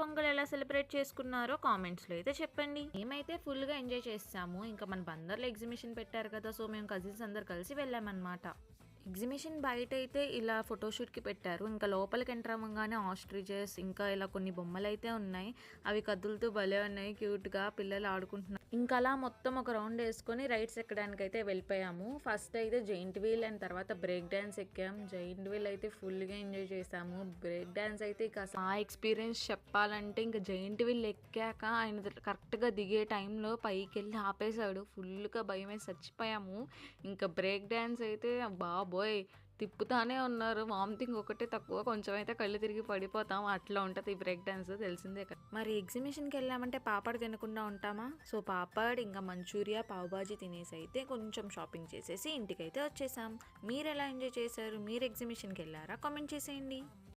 పొంగల్ ఎలా సెలబ్రేట్ చేసుకున్నారో కామెంట్స్లో అయితే చెప్పండి. మేమైతే ఫుల్గా ఎంజాయ్ చేస్తాము. ఇంకా మన బందర్లో ఎగ్జిబిషన్ పెట్టారు కదా, సో మేము కజిన్స్ అందరు కలిసి వెళ్ళామన్నమాట. ఎగ్జిబిషన్ బయట అయితే ఇలా ఫోటోషూట్కి పెట్టారు. ఇంకా లోపలికి ఎంటర్ అవ్వగానే ఆస్ట్రిచెస్ ఇంకా ఇలా కొన్ని బొమ్మలు అయితే ఉన్నాయి. అవి కదులుతూ భలే ఉన్నాయి, క్యూట్గా పిల్లలు ఆడుకుంటున్నారు. ఇంకా అలా మొత్తం ఒక రౌండ్ వేసుకొని రైడ్స్ ఎక్కడానికి అయితే వెళ్ళిపోయాము. ఫస్ట్ అయితే జైంట్ వీల్ అండ్ తర్వాత బ్రేక్ డ్యాన్స్ ఎక్కాం. జైంట్ వీల్ అయితే ఫుల్గా ఎంజాయ్ చేసాము. బ్రేక్ డ్యాన్స్ అయితే ఇక ఆ ఎక్స్పీరియన్స్ చెప్పాలంటే ఇంకా జైంట్ వీల్ ఎక్కాక ఆయన కరెక్ట్గా దిగే టైంలో పైకి వెళ్ళి ఆపేశాడు. ఫుల్గా భయం వేసి చచ్చిపోయాము. ఇంకా బ్రేక్ డ్యాన్స్ అయితే బాబోయ్ తిప్పుతానే ఉన్నారు. వామిటింగ్ ఒకటే తక్కువ, కొంచెం అయితే కళ్ళు తిరిగి పడిపోతాం, అట్లా ఉంటుంది ఈ బ్రేక్ డాన్స్, తెలిసిందే కదా. మరి ఎగ్జిబిషన్కి వెళ్ళామంటే పాపడ్ తినకుండా ఉంటామా? సో పాపడ్ ఇంకా మంచూరియా పావుబాజీ తినేసి అయితే కొంచెం షాపింగ్ చేసేసి ఇంటికైతే వచ్చేసాం. మీరు ఎలా ఎంజాయ్ చేశారు? మీరు ఎగ్జిబిషన్కి వెళ్ళారా? కామెంట్ చేసేయండి.